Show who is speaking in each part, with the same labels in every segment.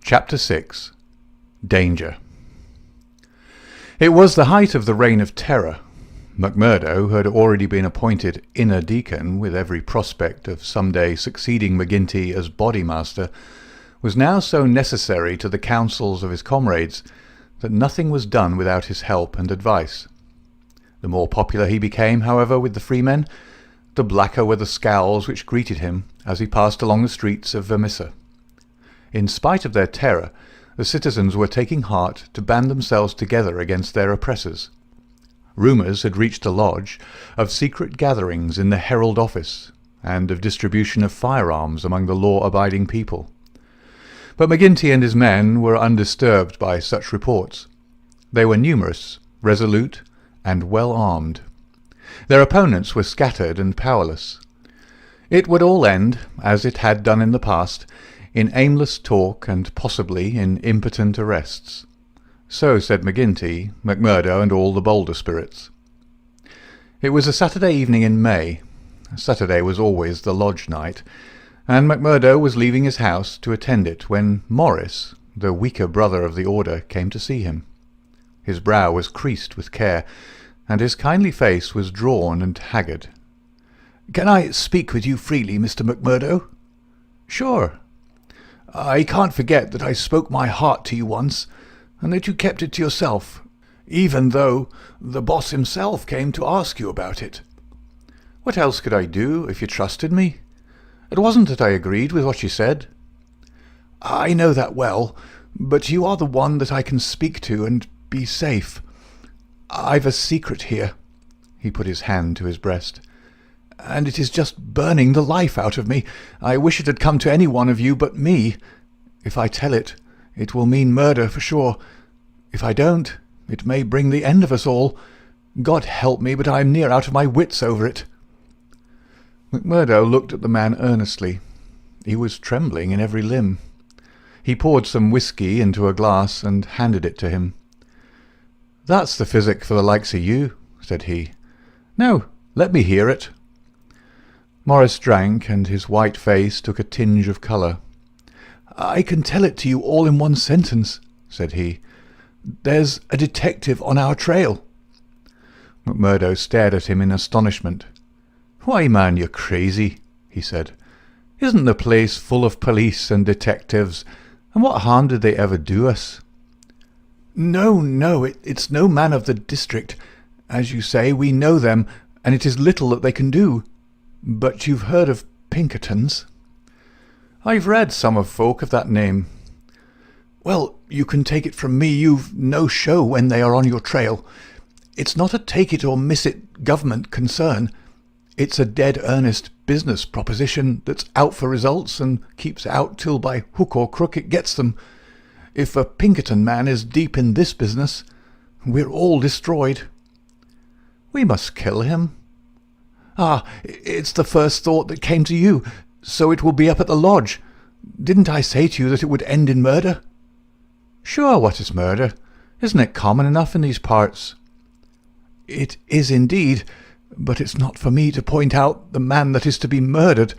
Speaker 1: Chapter 6. Danger. It was the height of the Reign of Terror. McMurdo, who had already been appointed inner deacon with every prospect of some day succeeding McGinty as bodymaster, was now so necessary to the counsels of his comrades that nothing was done without his help and advice. The more popular he became, however, with the freemen, the blacker were the scowls which greeted him as he passed along the streets of Vermissa. In spite of their terror, the citizens were taking heart to band themselves together against their oppressors. Rumours had reached the lodge of secret gatherings in the Herald office, and of distribution of firearms among the law-abiding people. But McGinty and his men were undisturbed by such reports. They were numerous, resolute, and well armed. Their opponents were scattered and powerless. It would all end, as it had done in the past, in aimless talk and possibly in impotent arrests. So said McGinty, McMurdo, and all the bolder spirits. It was a Saturday evening in May. Saturday was always the lodge night, and McMurdo was leaving his house to attend it when Morris, the weaker brother of the order, came to see him. His brow was creased with care, and his kindly face was drawn and haggard. "Can I speak with you freely, Mr. McMurdo?" "Sure." "I can't forget that I spoke my heart to you once, and that you kept it to yourself, even though the boss himself came to ask you about it." "What else could I do if you trusted me? It wasn't that I agreed with what you said." "I know that well, but you are the one that I can speak to and be safe. I've a secret here." He put his hand to his breast. "And it is just burning the life out of me. I wish it had come to any one of you but me. If I tell it, it will mean murder for sure. If I don't, it may bring the end of us all. God help me, but I am near out of my wits over it." McMurdo looked at the man earnestly. He was trembling in every limb. He poured some whisky into a glass and handed it to him. "That's the physic for the likes of you," said he. "Now, let me hear it." Morris drank, and his white face took a tinge of colour. "I can tell it to you all in one sentence," said he. "There's a detective on our trail." McMurdo stared at him in astonishment. "Why, man, you're crazy," he said. "Isn't the place full of police and detectives, and what harm did they ever do us?" No, it's no man of the district. As you say, we know them, and it is little that they can do. But you've heard of Pinkertons?" "I've read some of folk of that name." "Well, you can take it from me you've no show when they are on your trail. It's not a take-it-or-miss-it government concern. It's a dead-earnest business proposition that's out for results and keeps out till by hook or crook it gets them. If a Pinkerton man is deep in this business, we're all destroyed." "We must kill him." "Ah, it's the first thought that came to you, so it will be up at the lodge. Didn't I say to you that it would end in murder?" "Sure, what is murder? Isn't it common enough in these parts?" "It is indeed, but it's not for me to point out the man that is to be murdered.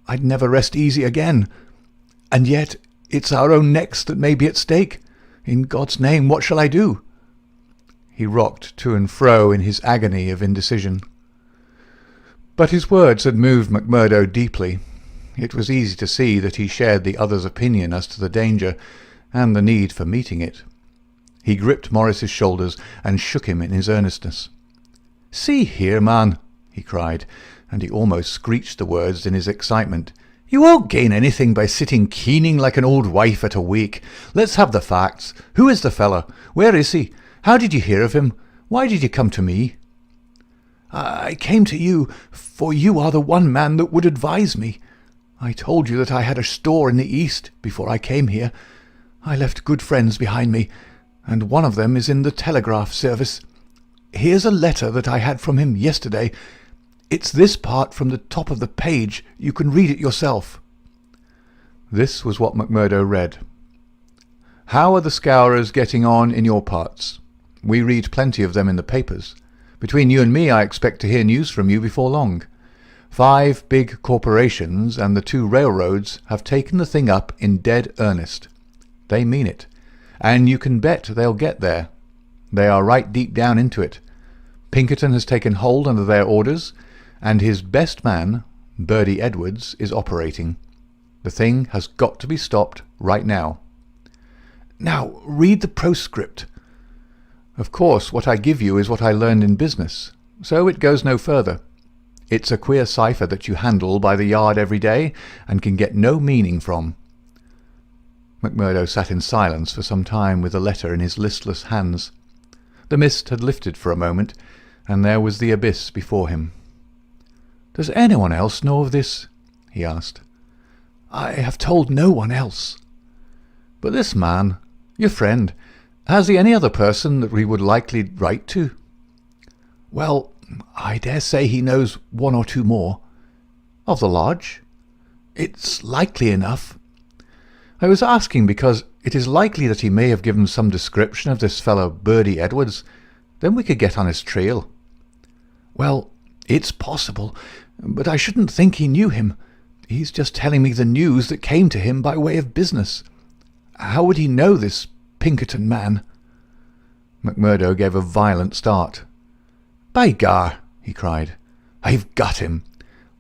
Speaker 1: I'd never rest easy again. And yet it's our own necks that may be at stake. In God's name, what shall I do?" He rocked to and fro in his agony of indecision. But his words had moved McMurdo deeply. It was easy to see that he shared the other's opinion as to the danger, and the need for meeting it. He gripped Morris's shoulders and shook him in his earnestness. "See here, man," he cried, and he almost screeched the words in his excitement. "You won't gain anything by sitting keening like an old wife at a wake. Let's have the facts. Who is the fellow? Where is he? How did you hear of him? Why did you come to me?" "I came to you, for you are the one man that would advise me. I told you that I had a store in the East before I came here. I left good friends behind me, and one of them is in the telegraph service. Here's a letter that I had from him yesterday. It's this part from the top of the page. You can read it yourself." This was what McMurdo read. "How are the Scourers getting on in your parts? We read plenty of them in the papers. Between you and me, I expect to hear news from you before long. 5 big corporations and the 2 railroads have taken the thing up in dead earnest. They mean it. And you can bet they'll get there. They are right deep down into it. Pinkerton has taken hold under their orders, and his best man, Birdie Edwards, is operating. The thing has got to be stopped right now. Now, read the postscript. Of course, what I give you is what I learned in business, so it goes no further. It's a queer cipher that you handle by the yard every day and can get no meaning from. McMurdo sat in silence for some time with the letter in his listless hands. The mist had lifted for a moment, and there was the abyss before him. "Does anyone else know of this?" he asked. "I have told no one else." "But this man, your friend, has he any other person that we would likely write to?" "Well, I dare say he knows one or two more." "Of the lodge?" "It's likely enough." "I was asking because it is likely that he may have given some description of this fellow Birdie Edwards. Then we could get on his trail." "Well, it's possible, but I shouldn't think he knew him. He's just telling me the news that came to him by way of business. How would he know this Pinkerton man?" McMurdo gave a violent start. "By gar!" he cried. "I've got him!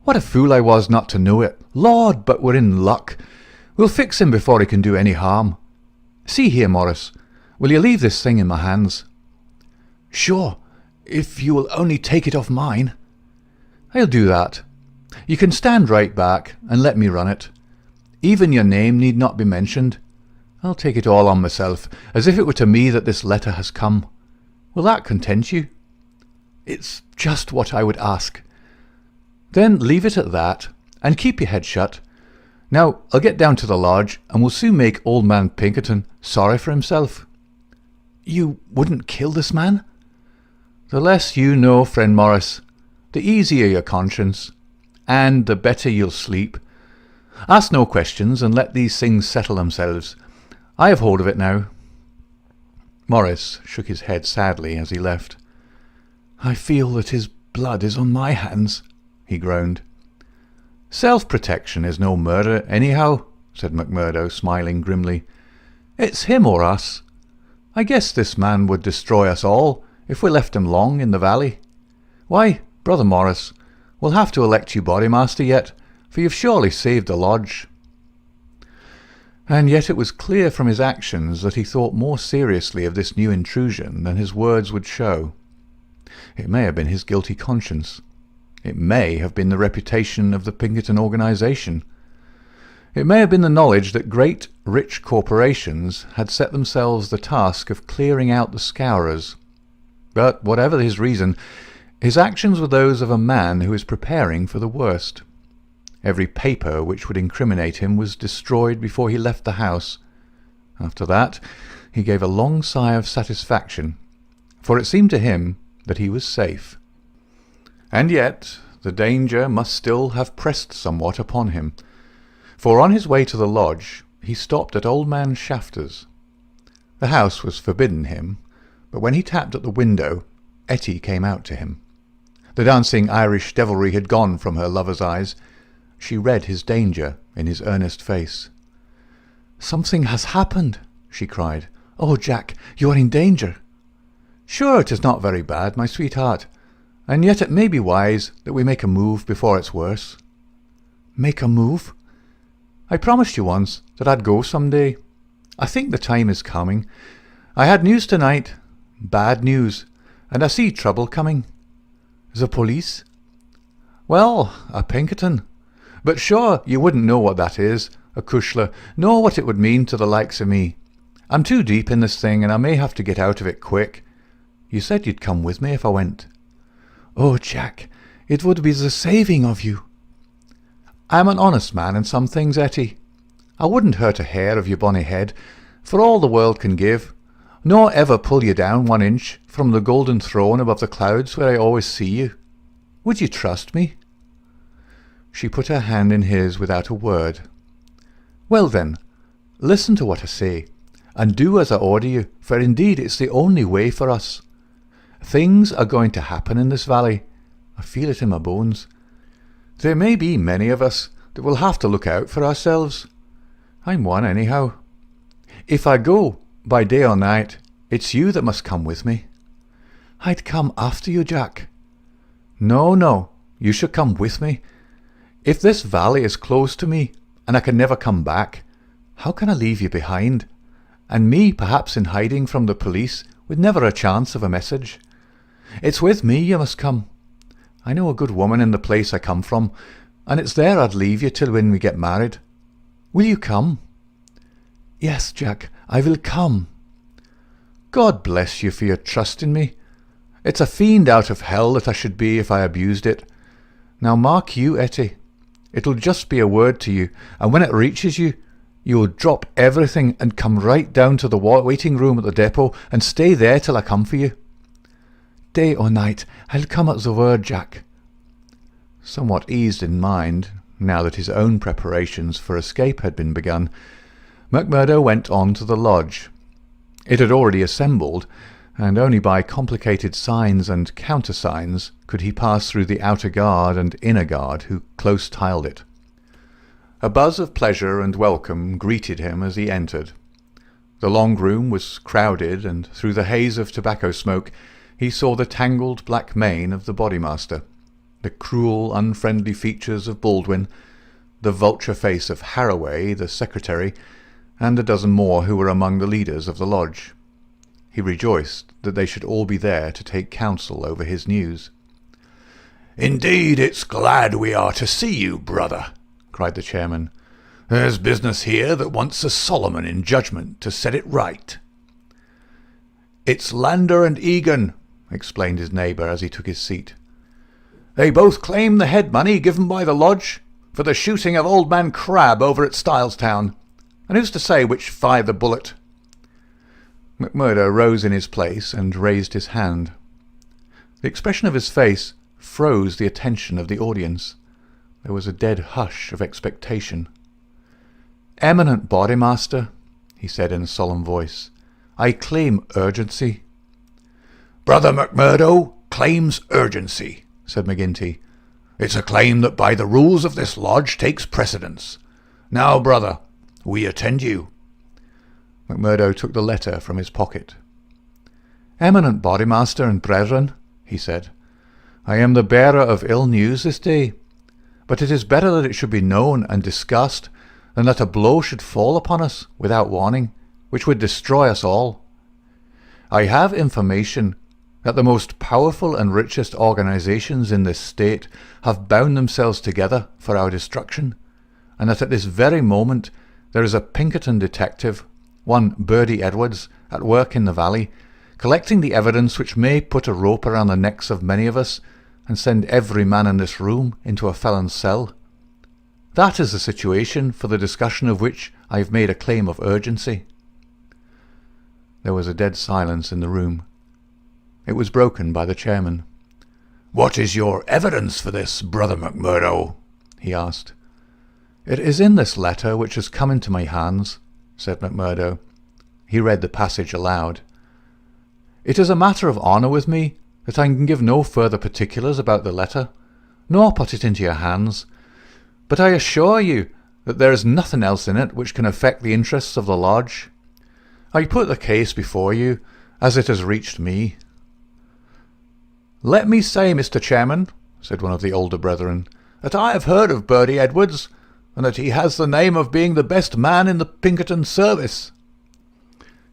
Speaker 1: What a fool I was not to know it! Lord, but we're in luck! We'll fix him before he can do any harm. See here, Morris, will you leave this thing in my hands?" "Sure, if you will only take it off mine." "I'll do that. You can stand right back and let me run it. Even your name need not be mentioned. I'll take it all on myself, as if it were to me that this letter has come. Will that content you?" "It's just what I would ask." "Then leave it at that, and keep your head shut. Now I'll get down to the lodge, and we'll soon make old man Pinkerton sorry for himself." "You wouldn't kill this man?" "The less you know, friend Morris, the easier your conscience, and the better you'll sleep. Ask no questions, and let these things settle themselves. I have hold of it now." Morris shook his head sadly as he left. "I feel that his blood is on my hands," he groaned. "Self-protection is no murder, anyhow," said McMurdo, smiling grimly. "It's him or us. I guess this man would destroy us all if we left him long in the valley. Why, Brother Morris, we'll have to elect you bodymaster yet, for you've surely saved the lodge." And yet it was clear from his actions that he thought more seriously of this new intrusion than his words would show. It may have been his guilty conscience. It may have been the reputation of the Pinkerton organization. It may have been the knowledge that great, rich corporations had set themselves the task of clearing out the scourers. But whatever his reason, his actions were those of a man who is preparing for the worst. Every paper which would incriminate him was destroyed before he left the house. After that, he gave a long sigh of satisfaction, for it seemed to him that he was safe. And yet the danger must still have pressed somewhat upon him, for on his way to the lodge he stopped at old man Shafter's. The house was forbidden him, but when he tapped at the window, Etty came out to him. The dancing Irish devilry had gone from her lover's eyes. She read his danger in his earnest face. "Something has happened," she cried. "Oh, Jack, you are in danger." "Sure, it is not very bad, my sweetheart, and yet it may be wise that we make a move before it's worse." "Make a move?" "I promised you once that I'd go some day. I think the time is coming. I had news tonight, bad news, and I see trouble coming." "The police?" "Well, a Pinkerton. But sure, you wouldn't know what that is, a cushla, nor what it would mean to the likes of me. I'm too deep in this thing, and I may have to get out of it quick. You said you'd come with me if I went." "Oh, Jack, it would be the saving of you." "I'm an honest man in some things, Etty. I wouldn't hurt a hair of your bonny head for all the world can give, nor ever pull you down 1 inch from the golden throne above the clouds where I always see you. Would you trust me?" She put her hand in his without a word. "Well then, listen to what I say, and do as I order you, for indeed it's the only way for us. Things are going to happen in this valley. I feel it in my bones. There may be many of us that will have to look out for ourselves. I'm one anyhow. If I go, by day or night, it's you that must come with me." "I'd come after you, Jack." "No, no, you should come with me. If this valley is closed to me, and I can never come back, how can I leave you behind? And me perhaps in hiding from the police, with never a chance of a message. It's with me you must come. I know a good woman in the place I come from, and it's there I'd leave you till when we get married. Will you come?" "Yes, Jack, I will come." "God bless you for your trust in me. It's a fiend out of hell that I should be if I abused it. Now mark you, Etty, it'll just be a word to you, and when it reaches you, you will drop everything and come right down to the waiting room at the depot and stay there till I come for you." "Day or night, I'll come at the word, Jack." Somewhat eased in mind, now that his own preparations for escape had been begun, McMurdo went on to the lodge. It had already assembled, and only by complicated signs and countersigns could he pass through the outer guard and inner guard who close-tiled it. A buzz of pleasure and welcome greeted him as he entered. The long room was crowded, and through the haze of tobacco smoke he saw the tangled black mane of the bodymaster, the cruel, unfriendly features of Baldwin, the vulture face of Harroway, the secretary, and a dozen more who were among the leaders of the lodge. He rejoiced that they should all be there to take counsel over his news.
Speaker 2: "Indeed, it's glad we are to see you, brother," cried the chairman. "There's business here that wants a Solomon in judgment to set it right." "It's Lander and Egan," explained his neighbour as he took his seat. "They both claim the head money given by the lodge for the shooting of old man Crabbe over at Stylestown. And who's to say which fired the bullet?" McMurdo rose in his place and raised his hand. The expression of his face froze the attention of the audience. There was a dead hush of expectation. "Eminent Bodymaster," he said in a solemn voice, "I claim urgency." "Brother McMurdo claims urgency," said McGinty. "It's a claim that by the rules of this lodge takes precedence. Now, brother, we attend you."
Speaker 1: McMurdo took the letter from his pocket. "Eminent Bodymaster and brethren," he said, "I am the bearer of ill news this day, but it is better that it should be known and discussed than that a blow should fall upon us without warning, which would destroy us all. I have information that the most powerful and richest organizations in this state have bound themselves together for our destruction, and that at this very moment there is a Pinkerton detective, one Birdie Edwards, at work in the valley, collecting the evidence which may put a rope around the necks of many of us and send every man in this room into a felon's cell. That is the situation for the discussion of which I have made a claim of urgency." There was a dead silence in the room. It was broken by the chairman.
Speaker 2: "What is your evidence for this, Brother McMurdo?" he asked.
Speaker 1: "It is in this letter which has come into my hands," said McMurdo. He read the passage aloud. "It is a matter of honour with me that I can give no further particulars about the letter, nor put it into your hands, but I assure you that there is nothing else in it which can affect the interests of the lodge. I put the case before you as it has reached me." "Let me say, Mr. Chairman," said one of the older brethren, "that I have heard of Birdie Edwards, and that he has the name of being the best man in the Pinkerton service."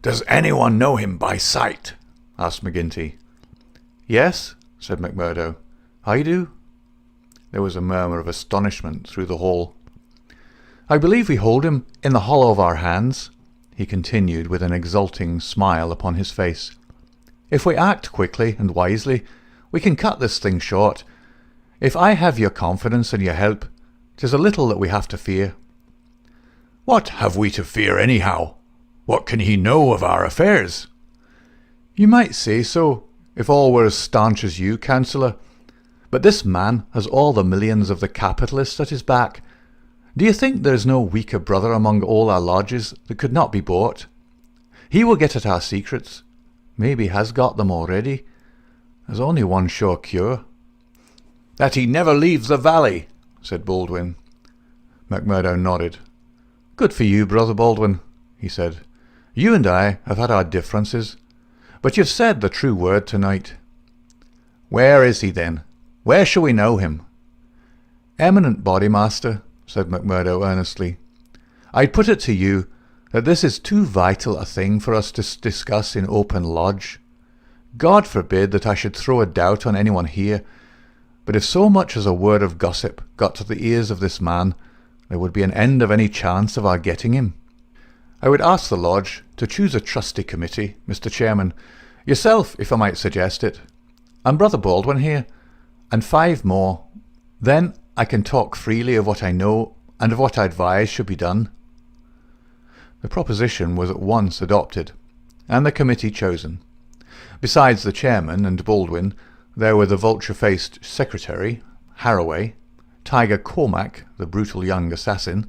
Speaker 2: "Does anyone know him by sight?" asked McGinty.
Speaker 1: "Yes," said McMurdo, "I do." There was a murmur of astonishment through the hall. "I believe we hold him in the hollow of our hands," he continued with an exulting smile upon his face. "If we act quickly and wisely, we can cut this thing short. If I have your confidence and your help, 'tis a little that we have to fear."
Speaker 2: "What have we to fear anyhow? What can he know of our affairs?"
Speaker 1: "You might say so, if all were as staunch as you, counsellor. But this man has all the millions of the capitalists at his back. Do you think there is no weaker brother among all our lodges that could not be bought? He will get at our secrets. Maybe has got them already. There's only one sure cure."
Speaker 2: "That he never leaves the valley," said Baldwin.
Speaker 1: McMurdo nodded. "Good for you, Brother Baldwin," he said. You and I have had our differences, but you've said the true word tonight. Where is he then? Where shall we know him? Eminent Bodymaster, said McMurdo earnestly, I'd put it to you that this is too vital a thing for us to discuss in open lodge. God forbid that I should throw a doubt on anyone here, but if so much as a word of gossip got to the ears of this man, there would be an end of any chance of our getting him. I would ask the lodge to choose a trustee committee, Mr. Chairman, yourself, if I might suggest it, and Brother Baldwin here, and 5 more. Then I can talk freely of what I know and of what I advise should be done. The proposition was at once adopted, and the committee chosen. Besides the chairman and Baldwin, there were the vulture-faced secretary, Harroway, Tiger Cormac, the brutal young assassin,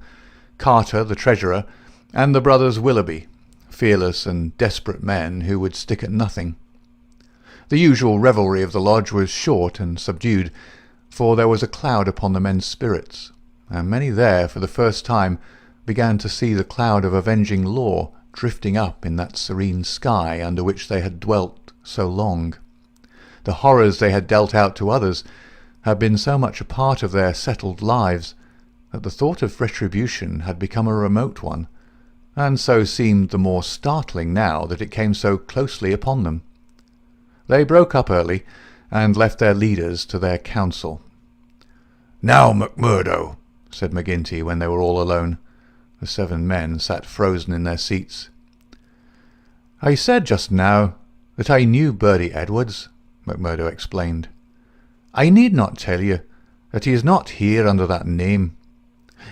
Speaker 1: Carter, the treasurer, and the brothers Willoughby, fearless and desperate men who would stick at nothing. The usual revelry of the lodge was short and subdued, for there was a cloud upon the men's spirits, and many there for the first time began to see the cloud of avenging law drifting up in that serene sky under which they had dwelt so long. The horrors they had dealt out to others had been so much a part of their settled lives that the thought of retribution had become a remote one, and so seemed the more startling now that it came so closely upon them. They broke up early, and left their leaders to their counsel.
Speaker 2: Now, McMurdo,
Speaker 1: said McGinty when they were all alone. The 7 men sat frozen in their seats. I said just now that I knew Bertie Edwards, McMurdo explained. I need not tell you that he is not here under that name.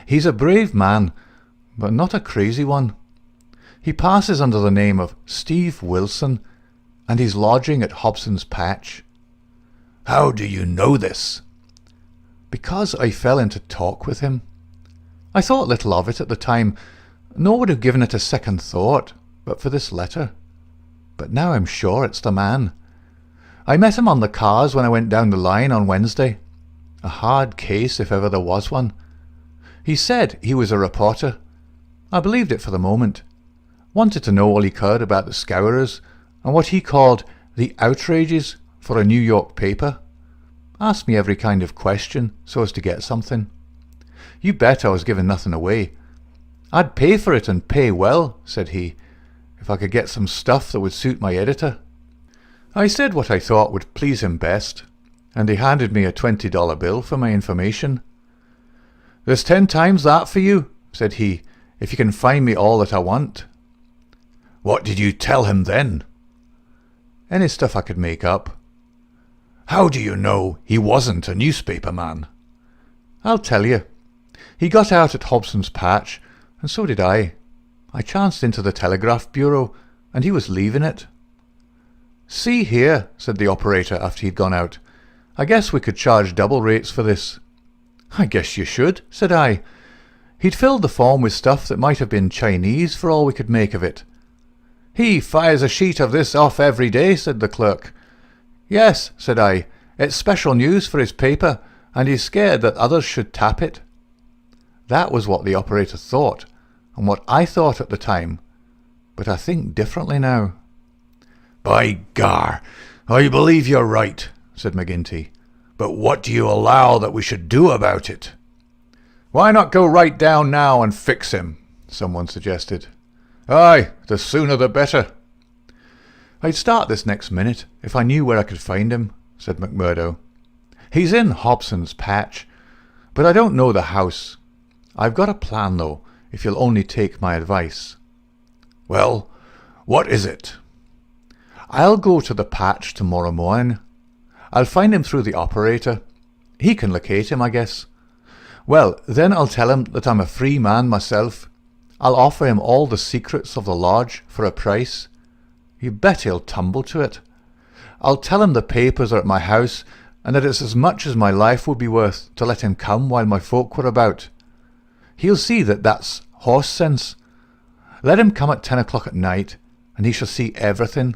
Speaker 1: He's a brave man, but not a crazy one. He passes under the name of Steve Wilson, and he's lodging at Hobson's Patch.
Speaker 2: How do you know this?
Speaker 1: Because I fell into talk with him. I thought little of it at the time, nor would have given it a second thought, but for this letter. But now I'm sure it's the man. I met him on the cars when I went down the line on Wednesday. A hard case if ever there was one. He said he was a reporter. I believed it for the moment. Wanted to know all he could about the Scourers and what he called the outrages for a New York paper. Asked me every kind of question so as to get something. You bet I was giving nothing away. I'd pay for it and pay well, said he, if I could get some stuff that would suit my editor. I said what I thought would please him best, and he handed me a $20 bill for my information. There's 10 times that for you, said he, if you can find me all that I want.
Speaker 2: What did you tell him then?
Speaker 1: Any stuff I could make up.
Speaker 2: How do you know he wasn't a newspaper man?
Speaker 1: I'll tell you. He got out at Hobson's Patch, and so did I. I chanced into the Telegraph Bureau, and he was leaving it. See here, said the operator after he'd gone out. I guess we could charge double rates for this. I guess you should, said I. He'd filled the form with stuff that might have been Chinese for all we could make of it. He fires a sheet of this off every day, said the clerk. Yes, said I, it's special news for his paper, and he's scared that others should tap it. That was what the operator thought, and what I thought at the time, but I think differently now.
Speaker 2: By gar, I believe you're right, said McGinty. But what do you allow that we should do about it?
Speaker 1: Why not go right down now and fix him? Someone suggested. Aye, the sooner the better. I'd start this next minute if I knew where I could find him, said McMurdo. He's in Hobson's Patch, but I don't know the house. I've got a plan, though, if you'll only take my advice.
Speaker 2: Well, what is it?
Speaker 1: I'll go to the patch tomorrow morning. I'll find him through the operator. He can locate him, I guess. Well, then I'll tell him that I'm a free man myself. I'll offer him all the secrets of the lodge for a price. You bet he'll tumble to it. I'll tell him the papers are at my house, and that it's as much as my life would be worth to let him come while my folk were about. He'll see that that's horse sense. Let him come at 10 o'clock at night, and he shall see everything.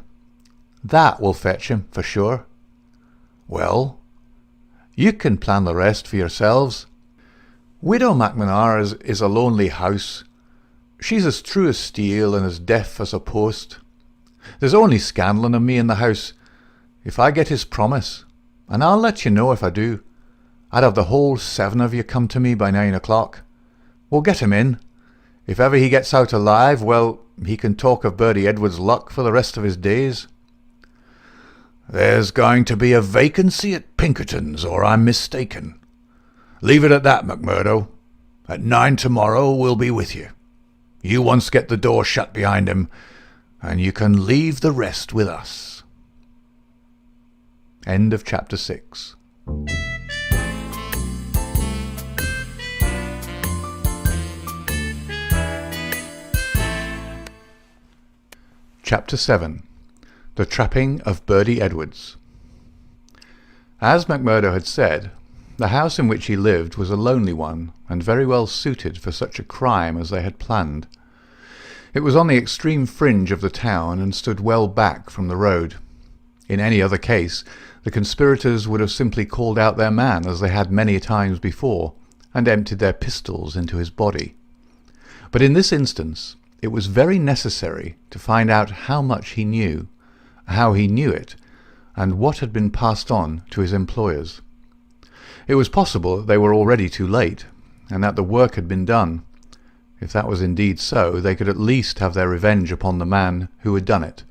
Speaker 1: That will fetch him, for sure. Well, you can plan the rest for yourselves. Widow McManara's is a lonely house. She's as true as steel and as deaf as a post. There's only Scanlon and me in the house. If I get his promise, and I'll let you know if I do, I'd have the whole 7 of you come to me by 9 o'clock. We'll get him in. If ever he gets out alive, well, he can talk of Bertie Edwards' luck for the rest of his days.
Speaker 2: There's going to be a vacancy at Pinkerton's, or I'm mistaken. Leave it at that, McMurdo. At 9 tomorrow we'll be with you. You once get the door shut behind him, and you can leave the rest with us.
Speaker 1: End of chapter 6. Chapter 7. The Trapping of Bertie Edwards. As McMurdo had said, the house in which he lived was a lonely one, and very well suited for such a crime as they had planned. It was on the extreme fringe of the town, and stood well back from the road. In any other case, the conspirators would have simply called out their man, as they had many times before, and emptied their pistols into his body. But in this instance, it was very necessary to find out how much he knew, how he knew it, and what had been passed on to his employers. It was possible that they were already too late, and that the work had been done. If that was indeed so, they could at least have their revenge upon the man who had done it.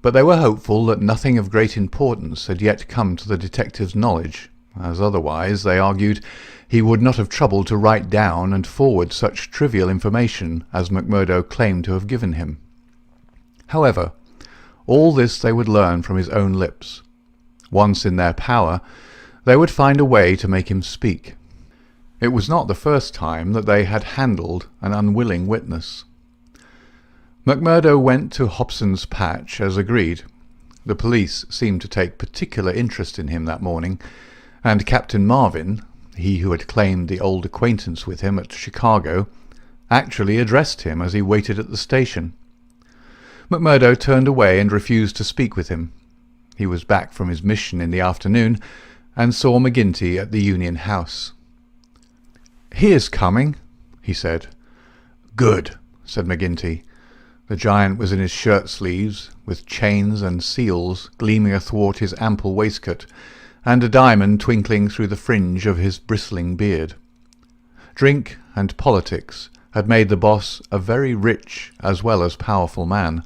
Speaker 1: But they were hopeful that nothing of great importance had yet come to the detective's knowledge, as otherwise, they argued, he would not have troubled to write down and forward such trivial information as McMurdo claimed to have given him. However, all this they would learn from his own lips. Once in their power, they would find a way to make him speak. It was not the first time that they had handled an unwilling witness. McMurdo went to Hobson's Patch as agreed. The police seemed to take particular interest in him that morning, and Captain Marvin, he who had claimed the old acquaintance with him at Chicago, actually addressed him as he waited at the station. McMurdo turned away and refused to speak with him. He was back from his mission in the afternoon, and saw McGinty at the Union House. "He is coming," he said.
Speaker 2: "Good,"
Speaker 1: said McGinty. The giant was in his shirt-sleeves, with chains and seals gleaming athwart his ample waistcoat, and a diamond twinkling through the fringe of his bristling beard. Drink and politics had made the boss a very rich as well as powerful man.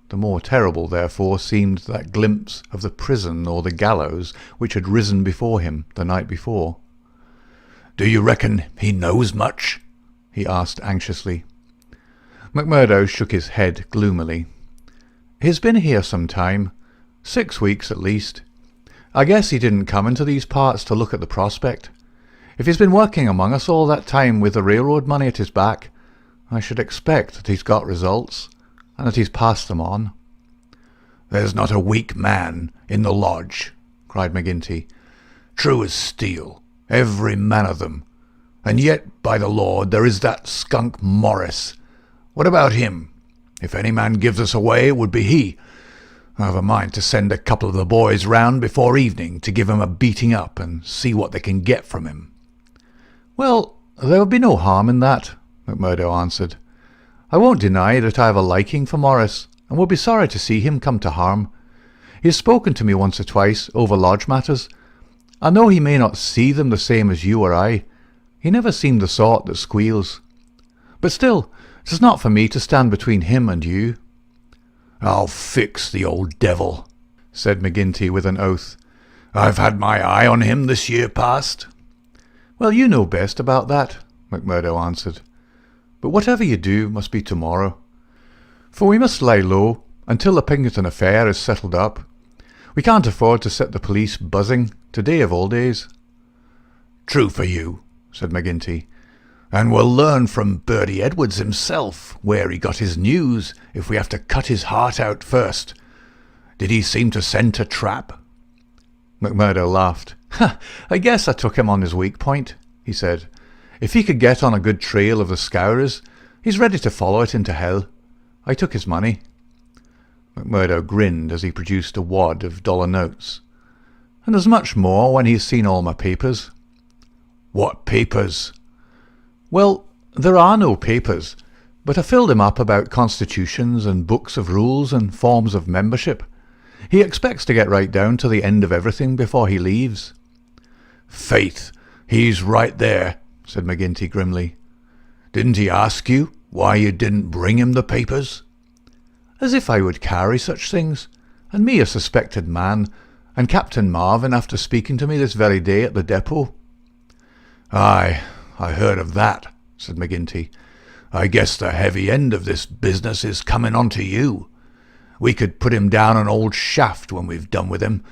Speaker 1: The more terrible, therefore, seemed that glimpse of the prison or the gallows which had risen before him the night before.
Speaker 2: "Do you reckon he knows much?"
Speaker 1: he asked anxiously. McMurdo shook his head gloomily. "He's been here some time, 6 weeks at least. I guess he didn't come into these parts to look at the prospect. If he's been working among us all that time with the railroad money at his back, I should expect that he's got results, and that he's passed them on."
Speaker 2: "There's not a weak man in the lodge," cried McGinty. "True as steel, every man of them. And yet, by the Lord, there is that skunk Morris. What about him? If any man gives us away, it would be he. I've a mind to send a couple of the boys round before evening to give him a beating up and see what they can get from him."
Speaker 1: "Well, there would be no harm in that," McMurdo answered. "I won't deny that I have a liking for Morris, and would be sorry to see him come to harm. He has spoken to me once or twice over lodge matters. I know he may not see them the same as you or I. He never seemed the sort that squeals. But still, it is not for me to stand between him and you."
Speaker 2: "I'll fix the old devil,"
Speaker 1: said McGinty with an oath.
Speaker 2: "I've had my eye on him this year past."
Speaker 1: "Well, you know best about that," McMurdo answered. "But whatever you do must be tomorrow. For we must lie low until the Pinkerton affair is settled up. We can't afford to set the police buzzing today of all days."
Speaker 2: "True for you," said McGinty. "And we'll learn from Bertie Edwards himself where he got his news if we have to cut his heart out first. Did he seem to scent a trap?"
Speaker 1: McMurdo laughed. "I guess I took him on his weak point," he said. "If he could get on a good trail of the scourers, he's ready to follow it into hell. I took his money." McMurdo grinned as he produced a wad of dollar notes. "And there's much more when he's seen all my papers."
Speaker 2: "What papers?"
Speaker 1: "Well, there are no papers. but I filled him up about constitutions and books of rules and forms of membership. He expects to get right down to the end of everything before he leaves."
Speaker 2: "Faith, he's right there," said McGinty grimly. "Didn't he ask you why you didn't bring him the papers?"
Speaker 1: "As if I would carry such things, and me a suspected man, and Captain Marvin after speaking to me this very day at the depot."
Speaker 2: "Aye, I heard of that," said McGinty. "I guess the heavy end of this business is coming on to you. We could put him down an old shaft when we've done with him,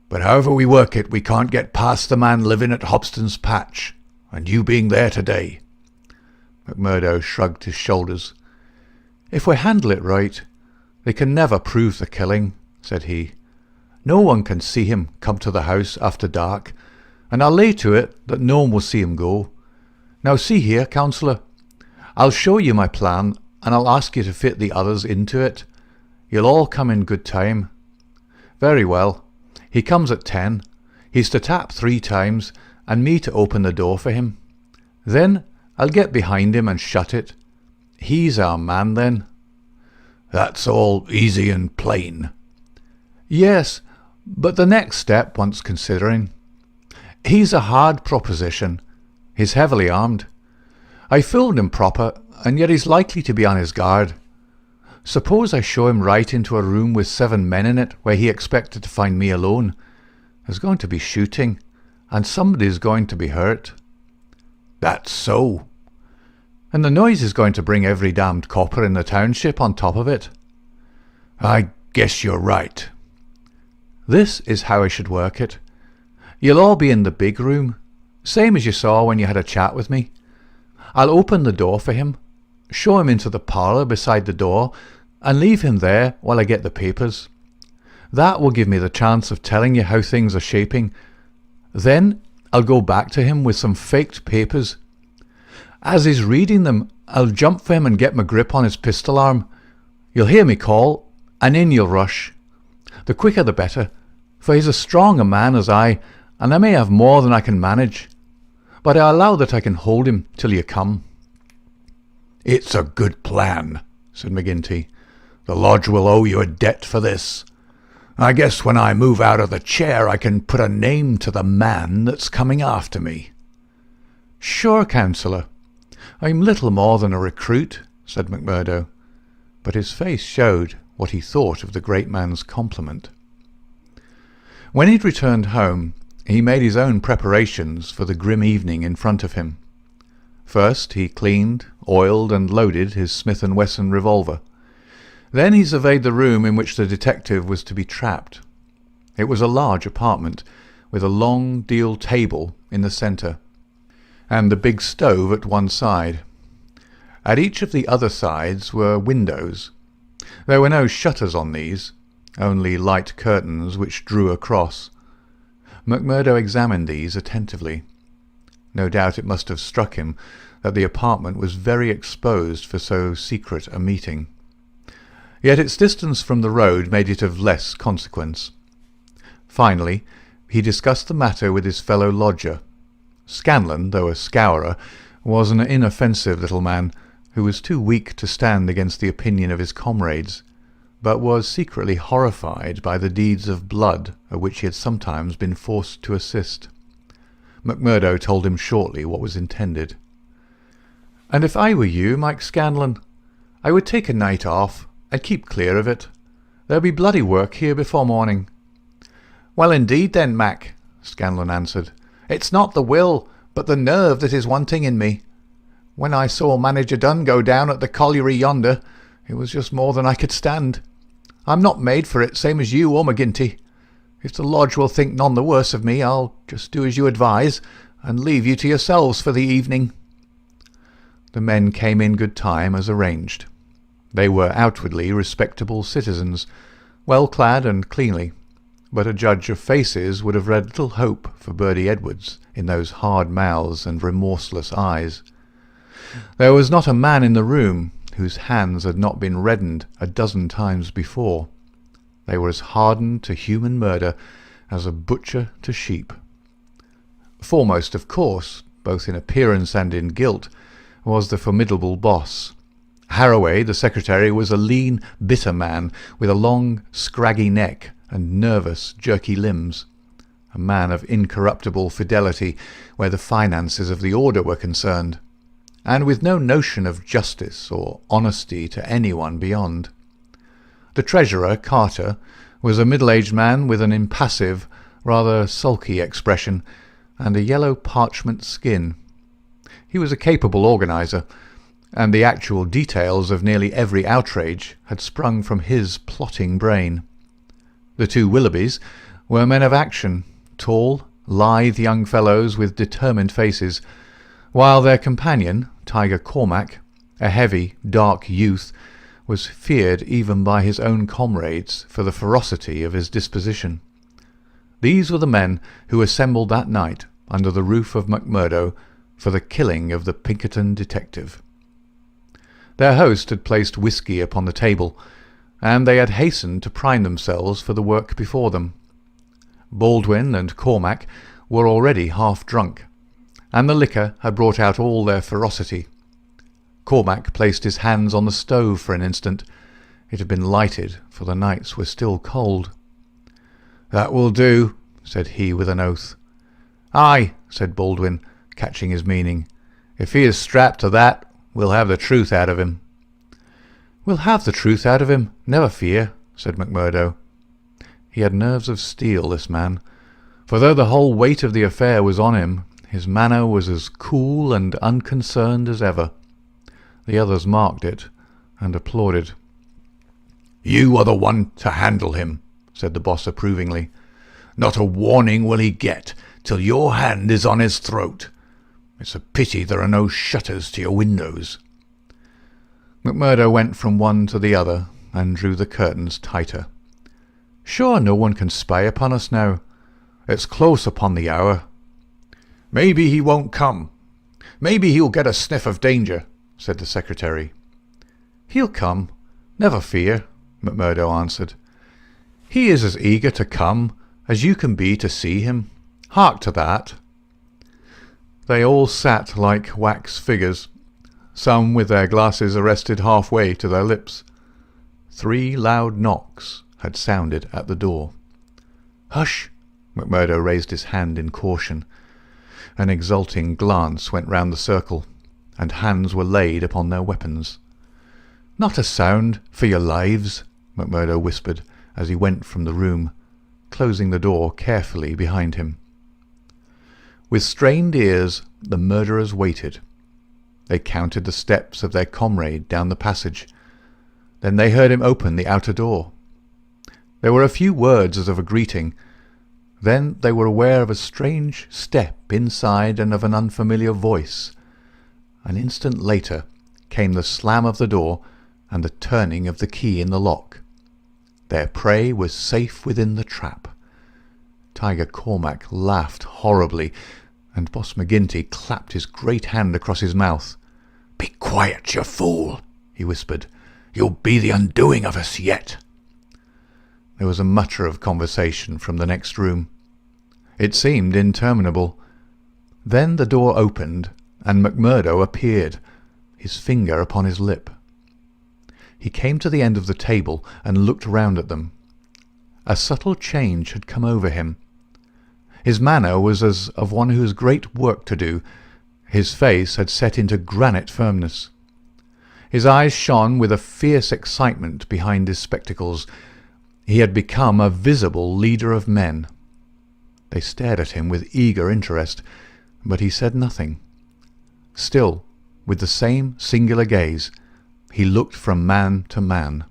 Speaker 2: but however we work it, we can't get past the man living at Hobston's Patch, and you being there today."
Speaker 1: McMurdo shrugged his shoulders. "If we handle it right, they can never prove the killing," said he. "No one can see him come to the house after dark, and I'll lay to it that no one will see him go. Now see here, councillor, I'll show you my plan, and I'll ask you to fit the others into it. You'll all come in good time. Very well. He comes at 10. He's to tap 3 times, and me to open the door for him. Then I'll get behind him and shut it. He's our man then."
Speaker 2: "That's all easy and plain."
Speaker 1: "Yes, but the next step wants considering. He's a hard proposition. He's heavily armed. I filled him proper, and yet he's likely to be on his guard. Suppose I show him right into a room with 7 men in it where he expected to find me alone. There's going to be shooting, and somebody's going to be hurt."
Speaker 2: "That's so."
Speaker 1: "And the noise is going to bring every damned copper in the township on top of it."
Speaker 2: "I guess you're right."
Speaker 1: "This is how I should work it. You'll all be in the big room, same as you saw when you had a chat with me. I'll open the door for him, show him into the parlour beside the door, and leave him there while I get the papers. That will give me the chance of telling you how things are shaping. Then I'll go back to him with some faked papers. As he's reading them, I'll jump for him and get my grip on his pistol arm. You'll hear me call, and in you'll rush. The quicker the better, for he's as strong a man as I, and I may have more than I can manage. But I allow that I can hold him till you come."
Speaker 2: "It's a good plan," said McGinty. "The lodge will owe you a debt for this. I guess when I move out of the chair I can put a name to the man that's coming after me."
Speaker 1: "Sure, councillor. I'm little more than a recruit," said McMurdo, but his face showed what he thought of the great man's compliment. When he'd returned home, he made his own preparations for the grim evening in front of him. First he cleaned, oiled, and loaded his Smith & Wesson revolver. Then he surveyed the room in which the detective was to be trapped. It was a large apartment, with a long deal table in the centre, and the big stove at one side. At each of the other sides were windows. There were no shutters on these, only light curtains which drew across. McMurdo examined these attentively. No doubt it must have struck him that the apartment was very exposed for so secret a meeting. Yet its distance from the road made it of less consequence. Finally, he discussed the matter with his fellow lodger. Scanlon, though a scourer, was an inoffensive little man who was too weak to stand against the opinion of his comrades, but was secretly horrified by the deeds of blood at which he had sometimes been forced to assist. McMurdo told him shortly what was intended. "And if I were you, Mike Scanlon, I would take a night off and keep clear of it. There'll be bloody work here before morning." "Well, indeed then, Mac," Scanlon answered. "It's not the will, but the nerve that is wanting in me. When I saw Manager Dunn go down at the colliery yonder, it was just more than I could stand. I'm not made for it, same as you or McGinty. If the lodge will think none the worse of me, I'll just do as you advise, and leave you to yourselves for the evening." The men came in good time as arranged. They were outwardly respectable citizens, well clad and cleanly, but a judge of faces would have read little hope for Bertie Edwards in those hard mouths and remorseless eyes. There was not a man in the room whose hands had not been reddened a dozen times before. They were as hardened to human murder as a butcher to sheep. Foremost, of course, both in appearance and in guilt, was the formidable boss, Harroway, the secretary, was a lean, bitter man with a long, scraggy neck and nervous, jerky limbs. A man of incorruptible fidelity where the finances of the order were concerned, and with no notion of justice or honesty to anyone beyond. The treasurer, Carter, was a middle-aged man with an impassive, rather sulky expression and a yellow parchment skin. He was a capable organizer, and the actual details of nearly every outrage had sprung from his plotting brain. The two Willoughbys were men of action, tall, lithe young fellows with determined faces, while their companion, Tiger Cormac, a heavy, dark youth, was feared even by his own comrades for the ferocity of his disposition. These were the men who assembled that night under the roof of McMurdo for the killing of the Pinkerton detective. Their host had placed whisky upon the table, and they had hastened to prime themselves for the work before them. Baldwin and Cormac were already half drunk, and the liquor had brought out all their ferocity. Cormac placed his hands on the stove for an instant. It had been lighted, for the nights were still cold. "That will do," said he with an oath. "Aye," said Baldwin, catching his meaning. "If he is strapped to that, we'll have the truth out of him." "We'll have the truth out of him, never fear," said McMurdo. He had nerves of steel, this man, for though the whole weight of the affair was on him, his manner was as cool and unconcerned as ever. The others marked it and applauded.
Speaker 2: "You are the one to handle him," said the boss approvingly. "Not a warning will he get till your hand is on his throat. It's a pity there are no shutters to your windows."
Speaker 1: McMurdo went from one to the other and drew the curtains tighter. "Sure no one can spy upon us now. It's close upon the hour."
Speaker 2: "Maybe he won't come. Maybe he'll get a sniff of danger," said the secretary.
Speaker 1: "He'll come, never fear," McMurdo answered. "He is as eager to come as you can be to see him. Hark to that." They all sat like wax figures, some with their glasses arrested halfway to their lips. 3 loud knocks had sounded at the door. "Hush!" McMurdo raised his hand in caution. An exulting glance went round the circle, and hands were laid upon their weapons. "Not a sound, for your lives," McMurdo whispered as he went from the room, closing the door carefully behind him. With strained ears the murderers waited. They counted the steps of their comrade down the passage. Then they heard him open the outer door. There were a few words as of a greeting. Then they were aware of a strange step inside and of an unfamiliar voice. An instant later came the slam of the door and the turning of the key in the lock. Their prey was safe within the trap. Tiger Cormac laughed horribly, and Boss McGinty clapped his great hand across his mouth.
Speaker 2: "Be quiet, you fool," he whispered. "You'll be the undoing of us yet."
Speaker 1: There was a mutter of conversation from the next room. It seemed interminable. Then the door opened, and McMurdo appeared, his finger upon his lip. He came to the end of the table and looked round at them. A subtle change had come over him. His manner was as of one who has great work to do. His face had set into granite firmness. His eyes shone with a fierce excitement behind his spectacles. He had become a visible leader of men. They stared at him with eager interest, but he said nothing. Still, with the same singular gaze, he looked from man to man.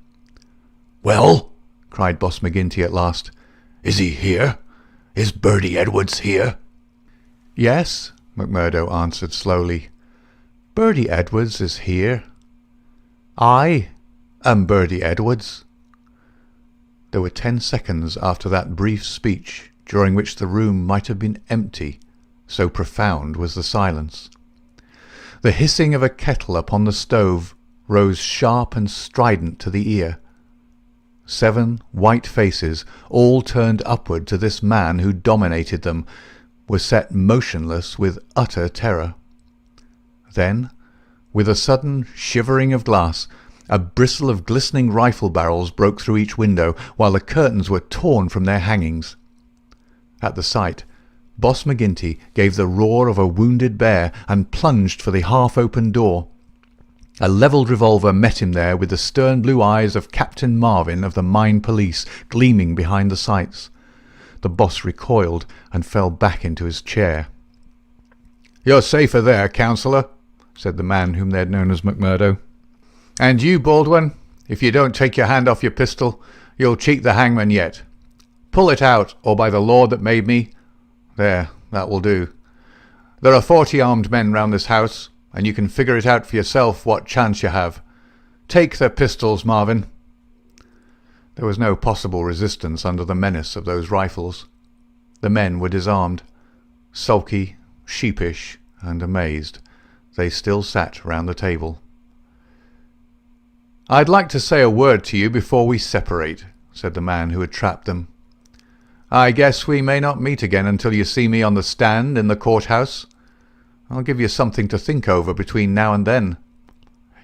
Speaker 2: "Well,"
Speaker 1: cried Boss McGinty at last,
Speaker 2: "is he here? Is Bertie Edwards here?"
Speaker 1: "Yes," McMurdo answered slowly. "Bertie Edwards is here. I am Bertie Edwards." There were 10 seconds after that brief speech during which the room might have been empty, so profound was the silence. The hissing of a kettle upon the stove rose sharp and strident to the ear. 7 white faces, all turned upward to this man who dominated them, were set motionless with utter terror. Then, With a sudden shivering of glass, a bristle of glistening rifle barrels broke through each window, while the curtains were torn from their hangings. At the sight, Boss McGinty gave the roar of a wounded bear and plunged for the half-open door. A levelled revolver met him there, with the stern blue eyes of Captain Marvin of the Mine Police gleaming behind the sights. The boss recoiled and fell back into his chair. "You're safer there, councillor," said the man whom they had known as McMurdo. "And you, Baldwin, if you don't take your hand off your pistol, you'll cheat the hangman yet. Pull it out, or by the Lord that made me—" "There, that will do. There are 40 armed men round this house, and you can figure it out for yourself what chance you have. Take their pistols, Marvin." There was no possible resistance under the menace of those rifles. The men were disarmed. Sulky, sheepish, and amazed, they still sat round the table. "I'd like to say a word to you before we separate," said the man who had trapped them. "I guess we may not meet again until you see me on the stand in the courthouse. I'll give you something to think over between now and then.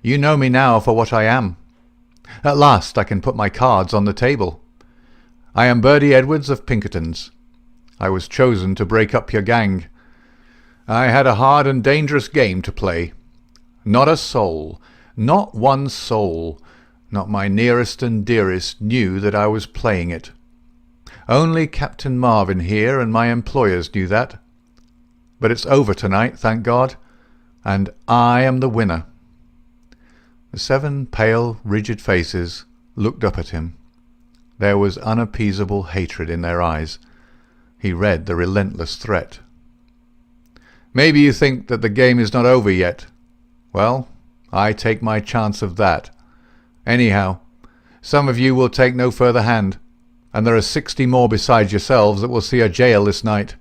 Speaker 1: You know me now for what I am. At last I can put my cards on the table. I am Bertie Edwards of Pinkerton's. I was chosen to break up your gang. I had a hard and dangerous game to play. Not a soul, not one soul, not my nearest and dearest, knew that I was playing it. Only Captain Marvin here and my employers knew that. But it's over tonight, thank God, and I am the winner." The 7 pale, rigid faces looked up at him. There was unappeasable hatred in their eyes. He read the relentless threat. "Maybe you think that the game is not over yet. Well, I take my chance of that. Anyhow, some of you will take no further hand, and there are 60 more besides yourselves that will see a jail this night.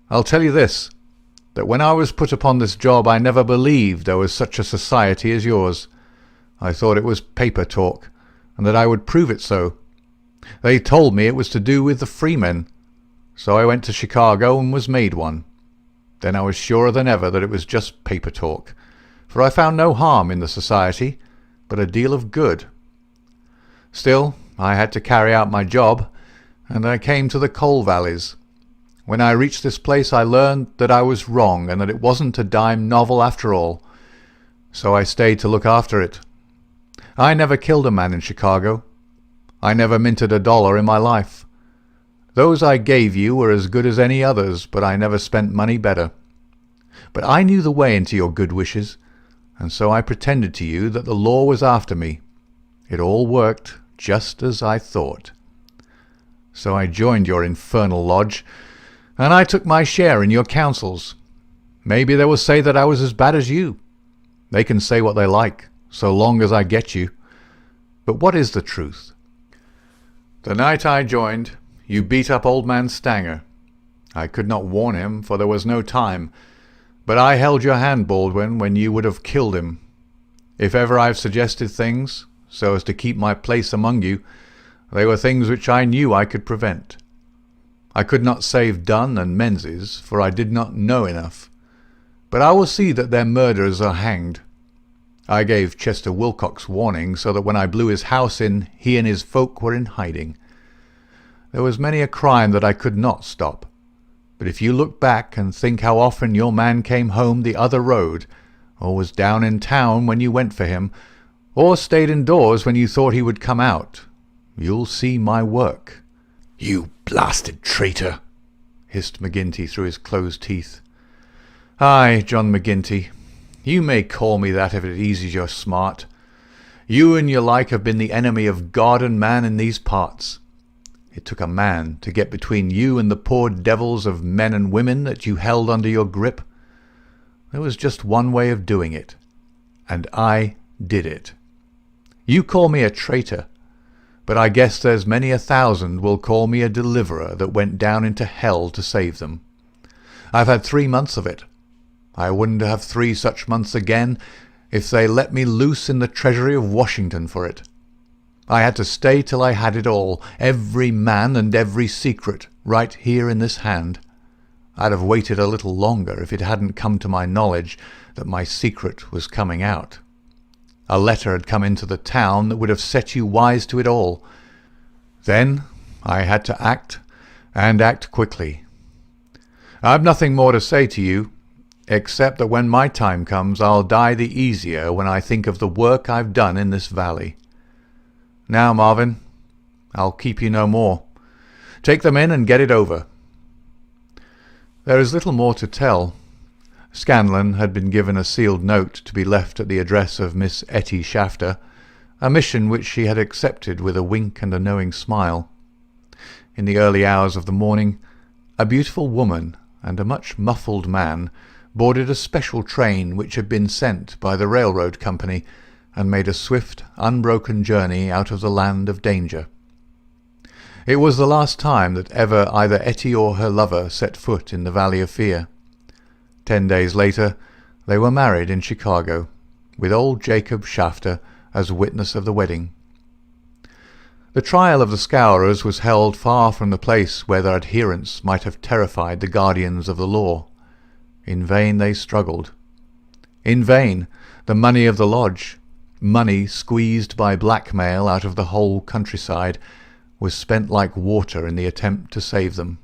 Speaker 1: I'll tell you this, that when I was put upon this job I never believed there was such a society as yours. I thought it was paper talk, and that I would prove it so. They told me it was to do with the freemen, so I went to Chicago and was made one. Then I was surer than ever that it was just paper talk, for I found no harm in the society, but a deal of good. Still, I had to carry out my job, and I came to the coal valleys. When I reached this place I learned that I was wrong, and that it wasn't a dime novel after all. So I stayed to look after it. I never killed a man in Chicago. I never minted a dollar in my life. Those I gave you were as good as any others, but I never spent money better. But I knew the way into your good wishes, and so I pretended to you that the law was after me. It all worked just as I thought. So I joined your infernal lodge, and I took my share in your councils. Maybe they will say that I was as bad as you. They can say what they like, so long as I get you. But what is the truth? The night I joined, you beat up old man Stanger. I could not warn him, for there was no time, but I held your hand, Baldwin, when you would have killed him. If ever I've suggested things, so as to keep my place among you, they were things which I knew I could prevent. I could not save Dunn and Menzies, for I did not know enough. But I will see that their murderers are hanged. I gave Chester Wilcox warning, so that when I blew his house in, he and his folk were in hiding. There was many a crime that I could not stop. But if you look back and think how often your man came home the other road, or was down in town when you went for him, or stayed indoors when you thought he would come out, you'll see my work."
Speaker 2: "You blasted traitor!"
Speaker 1: hissed McGinty through his closed teeth. "Aye, John McGinty, you may call me that if it eases your smart. You and your like have been the enemy of God and man in these parts. It took a man to get between you and the poor devils of men and women that you held under your grip. There was just one way of doing it, and I did it. You call me a traitor, but I guess there's many 1,000 will call me a deliverer that went down into hell to save them. I've had 3 months of it. I wouldn't have 3 such months again if they let me loose in the treasury of Washington for it. I had to stay till I had it all, every man and every secret, right here in this hand. I'd have waited a little longer if it hadn't come to my knowledge that my secret was coming out. A letter had come into the town that would have set you wise to it all. Then I had to act, and act quickly. I've nothing more to say to you, except that when my time comes I'll die the easier when I think of the work I've done in this valley. Now, Marvin, I'll keep you no more. Take them in and get it over." There is little more to tell. Scanlon had been given a sealed note to be left at the address of Miss Etty Shafter, a mission which she had accepted with a wink and a knowing smile. In the early hours of the morning, a beautiful woman and a much muffled man boarded a special train which had been sent by the railroad company and made a swift, unbroken journey out of the land of danger. It was the last time that ever either Etty or her lover set foot in the Valley of Fear. 10 days later they were married in Chicago, with old Jacob Shafter as witness of the wedding. The trial of the Scourers was held far from the place where their adherents might have terrified the guardians of the law. In vain they struggled. In vain the money of the lodge, money squeezed by blackmail out of the whole countryside, was spent like water in the attempt to save them.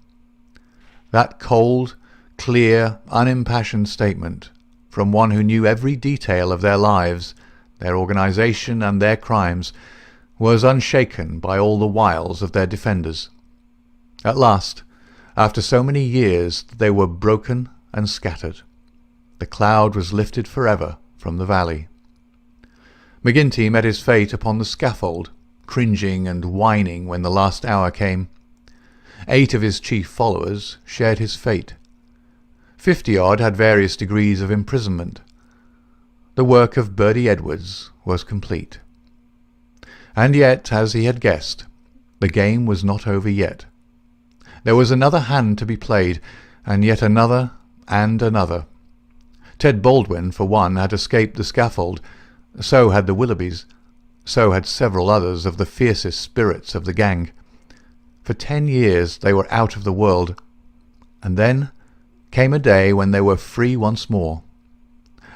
Speaker 1: That cold, clear, unimpassioned statement, from one who knew every detail of their lives, their organization and their crimes, was unshaken by all the wiles of their defenders. At last, after so many years, they were broken and scattered. The cloud was lifted forever from the valley. McGinty met his fate upon the scaffold, cringing and whining when the last hour came. 8 of his chief followers shared his fate. 50-odd had various degrees of imprisonment. The work of Bertie Edwards was complete. And yet, as he had guessed, the game was not over yet. There was another hand to be played, and yet another and another. Ted Baldwin, for one, had escaped the scaffold. So had the Willoughbys. So had several others of the fiercest spirits of the gang. For 10 years they were out of the world, and then came a day when they were free once more.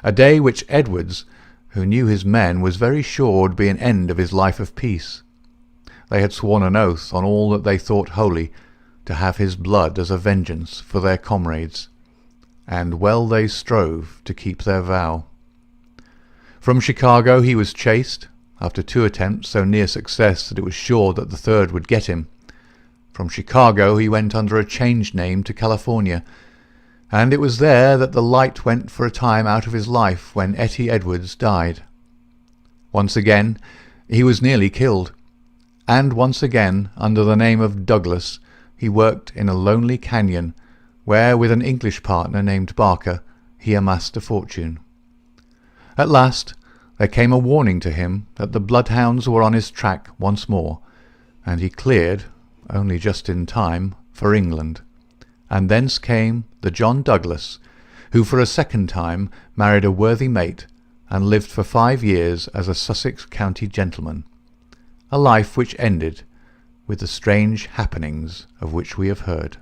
Speaker 1: A day which Edwards, who knew his men, was very sure would be an end of his life of peace. They had sworn an oath on all that they thought holy, to have his blood as a vengeance for their comrades, and well they strove to keep their vow. From Chicago he was chased, after 2 attempts so near success that it was sure that the third would get him. From Chicago he went under a changed name to California, and it was there that the light went for a time out of his life when Etty Edwards died. Once again he was nearly killed, and once again, under the name of Douglas, he worked in a lonely canyon, where with an English partner named Barker he amassed a fortune. At last there came a warning to him that the bloodhounds were on his track once more, and he cleared, only just in time, for England. And thence came the John Douglas, who for a second time married a worthy mate, and lived for 5 years as a Sussex county gentleman, a life which ended with the strange happenings of which we have heard.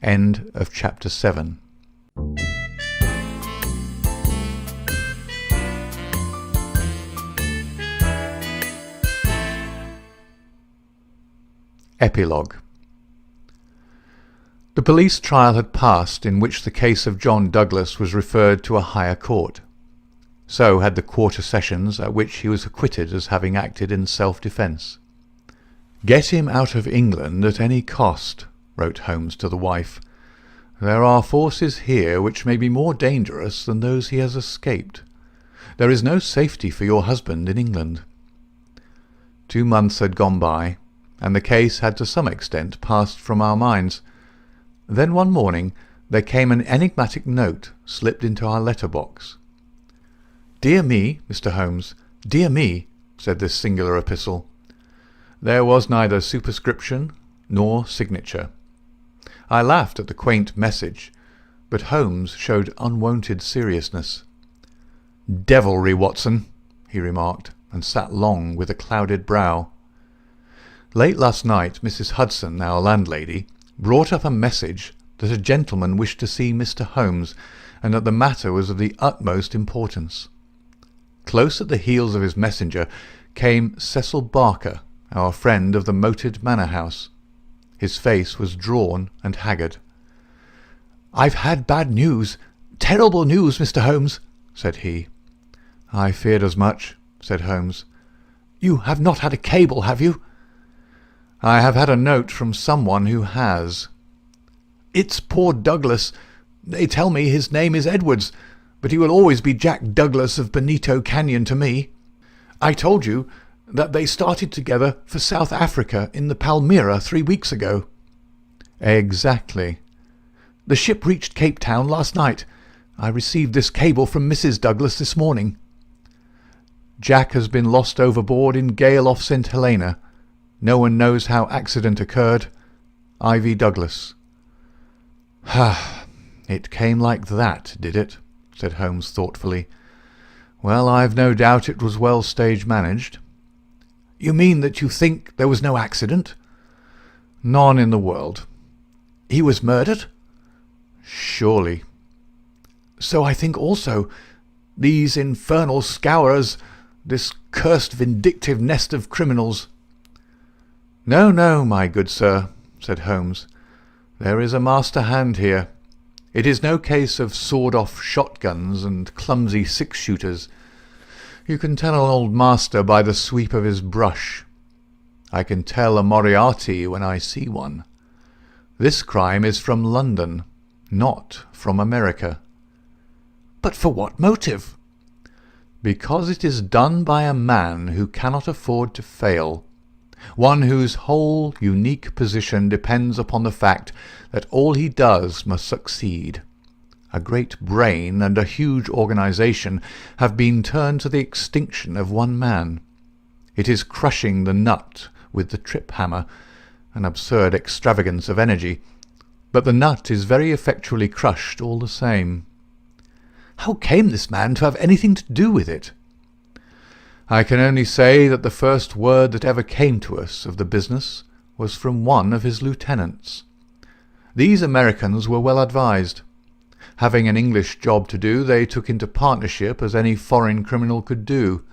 Speaker 1: End of Chapter 7. Epilogue. The police trial had passed, in which the case of John Douglas was referred to a higher court. So had the quarter sessions, at which he was acquitted as having acted in self-defence. "Get him out of England at any cost," wrote Holmes to the wife. "There are forces here which may be more dangerous than those he has escaped. There is no safety for your husband in England." 2 months had gone by, and the case had to some extent passed from our minds. Then one morning there came an enigmatic note slipped into our letter-box. "Dear me, Mr. Holmes, dear me," said this singular epistle. There was neither superscription nor signature. I laughed at the quaint message, but Holmes showed unwonted seriousness. "Devilry, Watson," he remarked, and sat long with a clouded brow. Late last night Mrs. Hudson, our landlady, brought up a message that a gentleman wished to see Mr. Holmes, and that the matter was of the utmost importance. Close at the heels of his messenger came Cecil Barker, our friend of the moated manor house. His face was drawn and haggard. "I've had bad news, terrible news, Mr. Holmes," said he. "I feared as much," said Holmes. "You have not had a cable, have you?" "I have had a note from someone who has." "It's poor Douglas. They tell me his name is Edwards, but he will always be Jack Douglas of Bonito Canyon to me. I told you that they started together for South Africa in the Palmyra 3 weeks ago." "Exactly." "The ship reached Cape Town last night. I received this cable from Mrs. Douglas this morning." "Jack has been lost overboard in gale off St. Helena. No one knows how accident occurred. Ivy Douglas." "Ha! It came like that, did it?" said Holmes thoughtfully. "Well, I've no doubt it was well stage managed." "You mean that you think there was no accident?" "None in the world." "He was murdered?" "Surely." "So I think also. These infernal scourers, this cursed vindictive nest of criminals." "No, no, my good sir," said Holmes. "There is a master hand here. It is no case of sawed-off shotguns and clumsy six-shooters. You can tell an old master by the sweep of his brush. I can tell a Moriarty when I see one. This crime is from London, not from America." "But for what motive?" "Because it is done by a man who cannot afford to fail. One whose whole unique position depends upon the fact that all he does must succeed. A great brain and a huge organization have been turned to the extinction of one man. It is crushing the nut with the trip-hammer, an absurd extravagance of energy, but the nut is very effectually crushed all the same." "How came this man to have anything to do with it?" "I can only say that the first word that ever came to us of the business was from one of his lieutenants. These Americans were well advised. Having an English job to do, they took into partnership as any foreign criminal could do,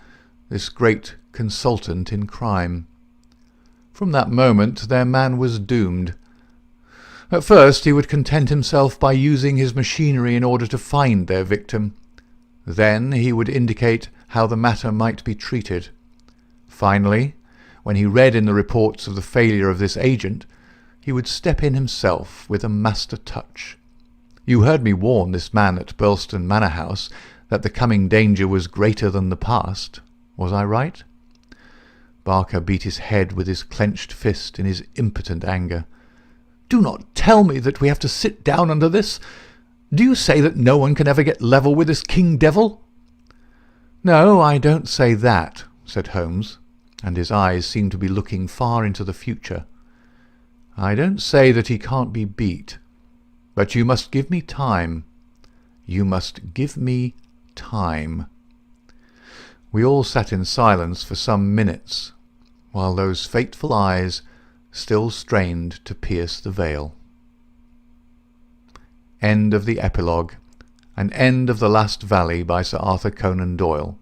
Speaker 1: this great consultant in crime. From that moment their man was doomed. At first he would content himself by using his machinery in order to find their victim. Then he would indicate how the matter might be treated. Finally, when he read in the reports of the failure of this agent, he would step in himself with a master touch. You heard me warn this man at Burleston Manor House that the coming danger was greater than the past. Was I right?" Barker beat his head with his clenched fist in his impotent anger. "Do not tell me that we have to sit down under this. Do you say that no one can ever get level with this King Devil?" "No, I don't say that," said Holmes, and his eyes seemed to be looking far into the future. "I don't say that he can't be beat. But you must give me time. You must give me time." We all sat in silence for some minutes, while those fateful eyes still strained to pierce the veil. End of the epilogue, and end of The Last Valley by Sir Arthur Conan Doyle.